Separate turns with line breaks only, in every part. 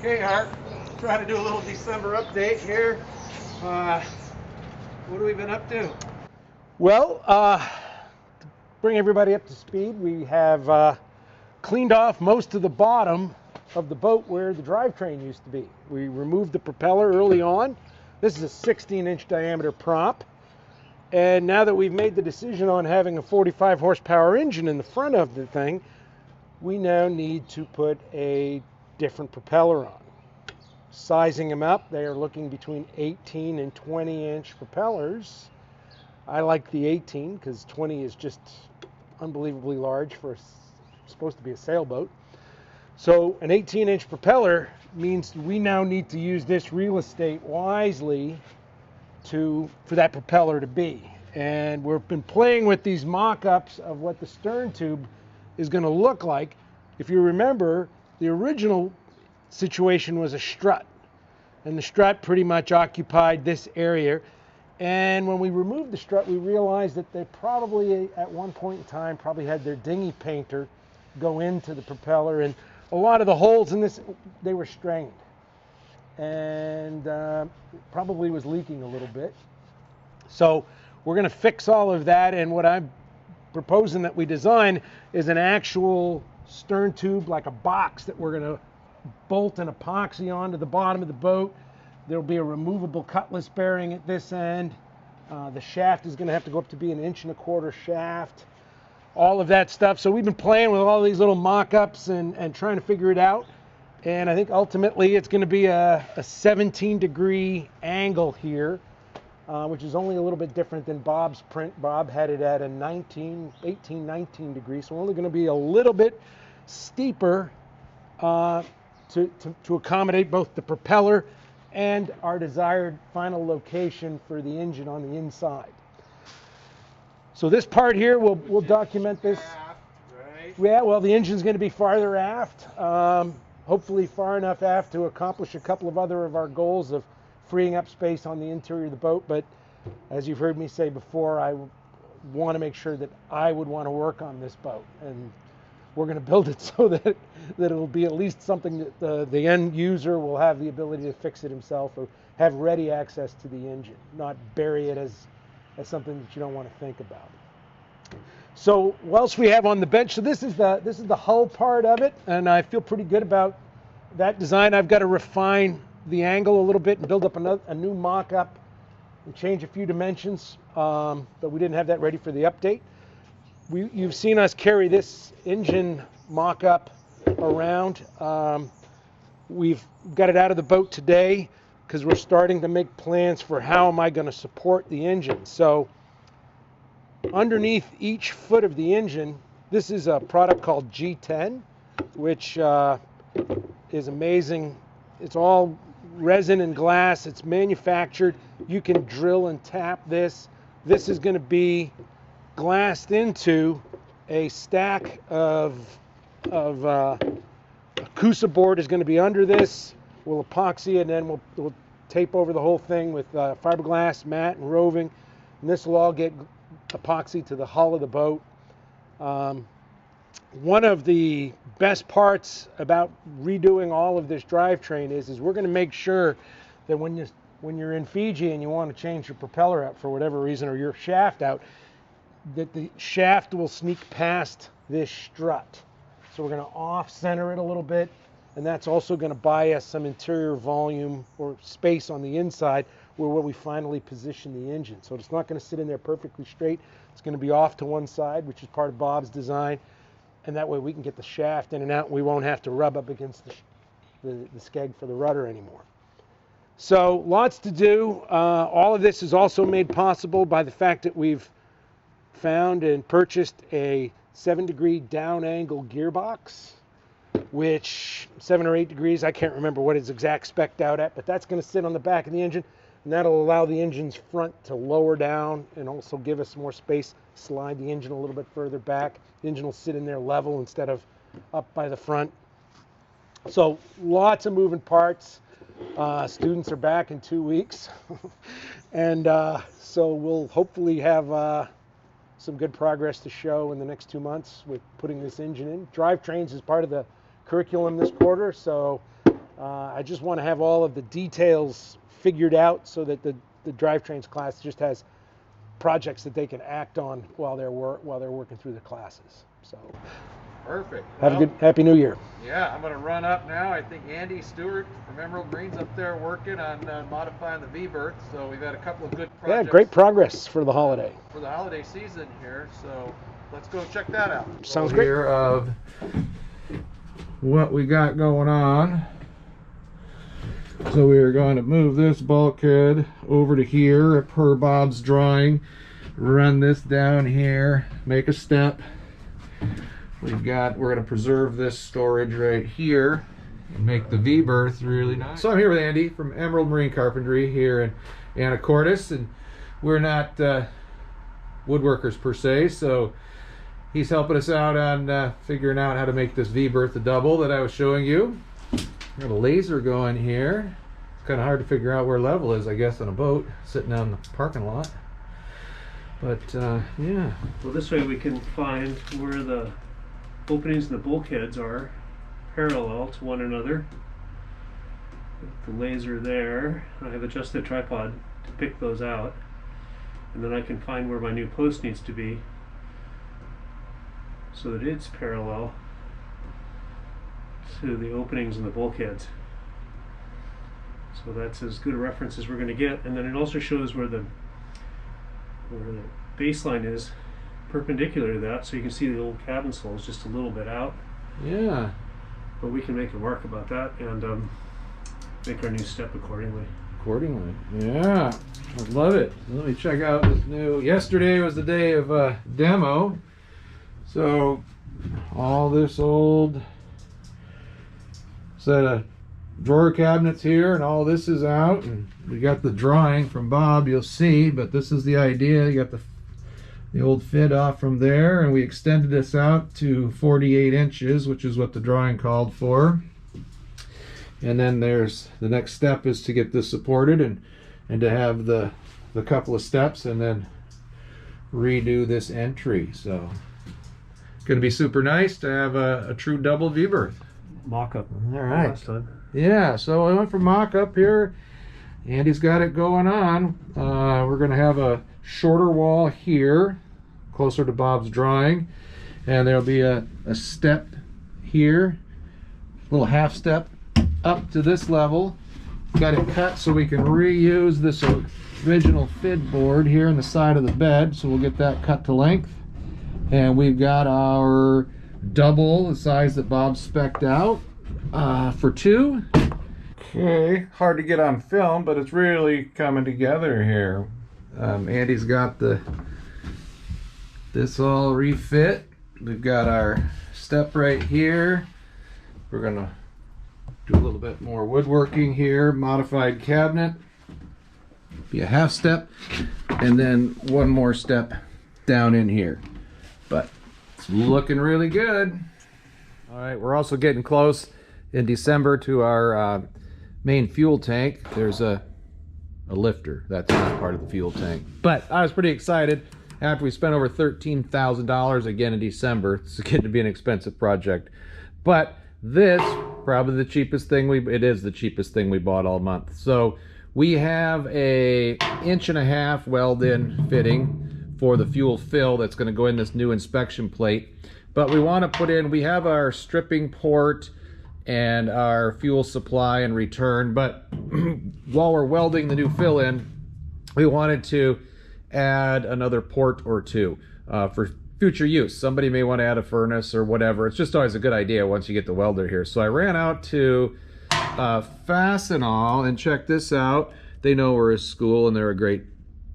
Okay, Art, trying to do a little December update here. What have we been up to?
Well, to bring everybody up to speed, we have cleaned off most of the bottom of the boat where the drivetrain used to be. We removed the propeller early on. This is a 16-inch diameter prop. And now that we've made the decision on having a 45 horsepower engine in the front of the thing, we now need to put a different propeller on. Sizing them up, they are looking between 18 and 20-inch propellers. I like the 18 because 20 is just unbelievably large for supposed to be a sailboat. So an 18-inch propeller means we now need to use this real estate wisely for that propeller to be. And we've been playing with these mock-ups of what the stern tube is going to look like. If you remember, the original situation was a strut, and the strut pretty much occupied this area. And when we removed the strut, we realized that they probably, at one point in time, probably had their dinghy painter go into the propeller, and a lot of the holes in this, they were strained, and probably was leaking a little bit. So we're going to fix all of that, and what I'm proposing that we design is an actual stern tube, like a box that we're going to bolt an epoxy onto the bottom of the boat. There'll be a removable cutlass bearing at this end. The shaft is going to have to go up to be an 1.25 inch shaft. All of that stuff. So we've been playing with all these little mock-ups and trying to figure it out. And I think ultimately it's going to be a 17-degree angle here, which is only a little bit different than Bob's print. Bob had it at a 19 degrees. So we're only going to be a little bit steeper to accommodate both the propeller and our desired final location for the engine on the inside. So this part here, we'll document this.
Aft, right?
Yeah, well, the engine's going to be farther aft, hopefully far enough aft to accomplish a couple of our goals of freeing up space on the interior of the boat. But as you've heard me say before, I want to make sure that I would want to work on this boat, and we're going to build it so that it'll be at least something that the end user will have the ability to fix it himself or have ready access to the engine, not bury it as something that you don't want to think about. So what else we have on the bench? So this is the hull part of it, and I feel pretty good about that design. I've got to refine the angle a little bit and build up a new mock-up and change a few dimensions, but we didn't have that ready for the update. You've seen us carry this engine mock-up around. We've got it out of the boat today because we're starting to make plans for how am I going to support the engine. So underneath each foot of the engine, this is a product called G10, which is amazing. It's all resin and glass. It's manufactured. You can drill and tap this. This is going to be glassed into a stack of Cusa board is going to be under this. We'll epoxy it, and then we'll tape over the whole thing with fiberglass, mat, and roving. And this will all get epoxy to the hull of the boat. One of the best parts about redoing all of this drivetrain is we're going to make sure that when you're in Fiji and you want to change your propeller out for whatever reason, or your shaft out, that the shaft will sneak past this strut. So we're going to off-center it a little bit, and that's also going to buy us some interior volume or space on the inside where we finally position the engine. So it's not going to sit in there perfectly straight. It's going to be off to one side, which is part of Bob's design, and that way we can get the shaft in and out. We won't have to rub up against the skeg for the rudder anymore. So lots to do. All of this is also made possible by the fact that we've found and purchased a 7-degree down angle gearbox, which 7 or 8 degrees, I can't remember what it's exact spec'd out at, but that's going to sit on the back of the engine, and that'll allow the engine's front to lower down and also give us more space, slide the engine a little bit further back. The engine will sit in there level instead of up by the front. So lots of moving parts. Students are back in 2 weeks, and so we'll hopefully have some good progress to show in the next 2 months with putting this engine in. Drivetrains is part of the curriculum this quarter, so I just want to have all of the details figured out so that the drivetrains class just has projects that they can act on while they're working through the classes. So
Perfect.
have a good Happy New Year.
Yeah, I'm going to run up now. I think Andy Stewart from Emerald Marine's up there working on modifying the V-berth. So we've had a couple of good projects.
Yeah, great progress for the holiday.
For the holiday season here. So let's go check that out.
Sounds great.
Here of what we got going on. So we are going to move this bulkhead over to here per Bob's drawing. Run this down here, make a step. We're going to preserve this storage right here and make the V-berth really nice. So I'm here with Andy from Emerald Marine Carpentry here in Anacortes, and we're not woodworkers per se, so he's helping us out on figuring out how to make this V-berth a double that I was showing you. Got a laser going here. It's kind of hard to figure out where level is, I guess, on a boat sitting out in the parking lot. But yeah.
Well, this way we can find where the openings in the bulkheads are parallel to one another. The laser there. I have adjusted the tripod to pick those out, and then I can find where my new post needs to be so that it's parallel to the openings in the bulkheads. So that's as good a reference as we're going to get, and then it also shows where the baseline is perpendicular to that, so you can see the old cabin sole is just a little bit out.
Yeah.
But we can make a mark about that and make our new step accordingly.
Yeah, I love it. Let me check out this new. Yesterday was the day of demo, so all this old set of drawer cabinets here, and all this is out, and we got the drawing from Bob, you'll see, but this is the idea. You got the old fit off from there, and we extended this out to 48 inches, which is what the drawing called for. And then there's the next step is to get this supported and to have the couple of steps and then redo this entry. So it's going to be super nice to have a true double V-berth.
Mock-up.
All right.
Last time.
Yeah, so I went for mock-up here. Andy's got it going on. We're going to have a shorter wall here, closer to Bob's drawing. And there'll be a step here, a little half step up to this level. Got it cut so we can reuse this original fid board here in the side of the bed. So we'll get that cut to length. And we've got our double, the size that Bob spec'd out, for 2. Okay, hard to get on film, but it's really coming together here. Andy's got this all refit. We've got our step right here. We're gonna do a little bit more woodworking here, modified cabinet, be a half step, and then one more step down in here. But it's looking really good. All right, we're also getting close in December to our main fuel tank. There's a lifter. That's not part of the fuel tank. But I was pretty excited after we spent over $13,000 again in December. It's getting to be an expensive project. But this, probably the cheapest thing it is the cheapest thing we bought all month. So we have a 1.5 inch weld-in fitting for the fuel fill that's going to go in this new inspection plate. But we want to put in, we have our stripping port and our fuel supply and return, but while we're welding the new fill in, we wanted to add another port or two for future use. Somebody may want to add a furnace or whatever. It's just always a good idea once you get the welder here. So I ran out to Fastenal, and check this out. They know we're a school and they're a great,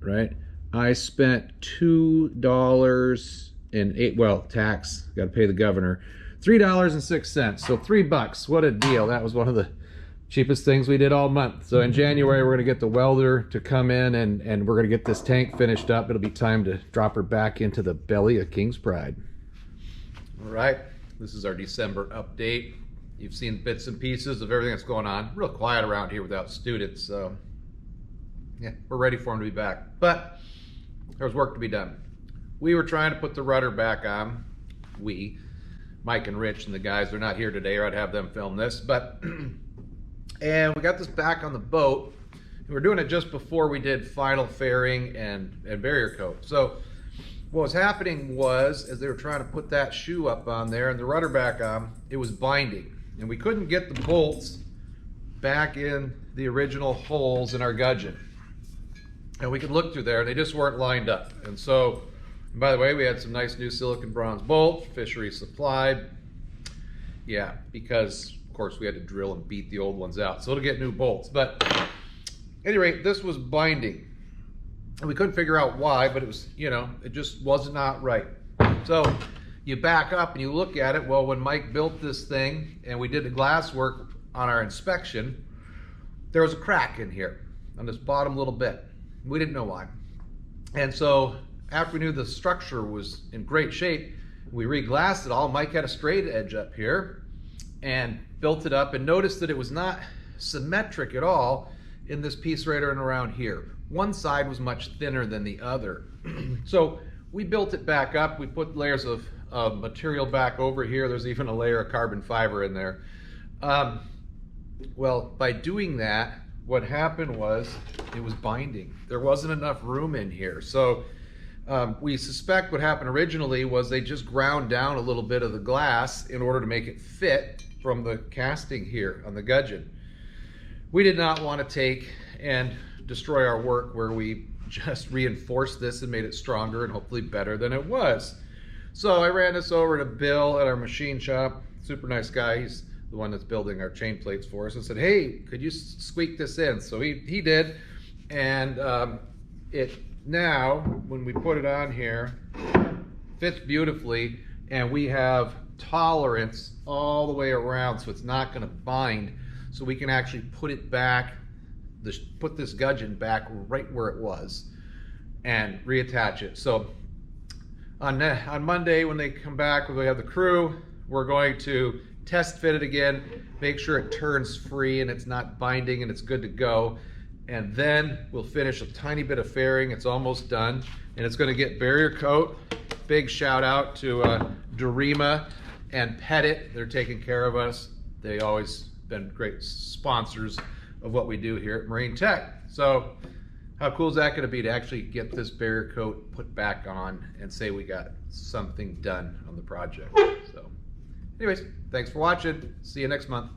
right? I spent $2.08, well, tax, got to pay the governor, $3.06. So $3. What a deal. That was one of the cheapest things we did all month. So in January, we're going to get the welder to come in and we're going to get this tank finished up. It'll be time to drop her back into the belly of King's Pride. All right, this is our December update. You've seen bits and pieces of everything that's going on. Real quiet around here without students, so yeah, we're ready for them to be back. But there's work to be done. We were trying to put the rudder back on. Mike and Rich and the guys, they're not here today, or I'd have them film this, but And we got this back on the boat. And we're doing it just before we did final fairing and barrier coat. So what was happening was, as they were trying to put that shoe up on there and the rudder back on, it was binding. And we couldn't get the bolts back in the original holes in our gudgeon. And we could look through there and they just weren't lined up. And so, and by the way, we had some nice new silicon bronze bolts, fishery supplied. Yeah, because of course we had to drill and beat the old ones out. So it'll get new bolts. But at any rate, this was binding. And we couldn't figure out why, but it was, you know, it just was not right. So you back up and you look at it. Well, when Mike built this thing and we did the glass work on our inspection, there was a crack in here on this bottom little bit. We didn't know why. And so after we knew the structure was in great shape, we re-glassed it all. Mike had a straight edge up here and built it up and noticed that it was not symmetric at all in this piece right around here. One side was much thinner than the other. So we built it back up. We put layers of material back over here. There's even a layer of carbon fiber in there. Well, by doing that, what happened was it was binding. There wasn't enough room in here. So we suspect what happened originally was they just ground down a little bit of the glass in order to make it fit from the casting here on the gudgeon. We did not want to take and destroy our work where we just reinforced this and made it stronger and hopefully better than it was. So I ran this over to Bill at our machine shop. Super nice guy. He's the one that's building our chain plates for us, and said, hey, could you squeak this in? So he did, and it now, when we put it on here, fits beautifully, and we have tolerance all the way around, so it's not going to bind, so we can actually put it back, put this gudgeon back right where it was and reattach it. So on Monday when they come back, when we have the crew, we're going to test fit it again, make sure it turns free and it's not binding and it's good to go. And then we'll finish a tiny bit of fairing. It's almost done and it's going to get barrier coat. Big shout out to Dorima and Pettit. They're taking care of us. They always been great sponsors of what we do here at Marine Tech. So how cool is that going to be to actually get this barrier coat put back on and say we got something done on the project? So anyways, thanks for watching. See you next month.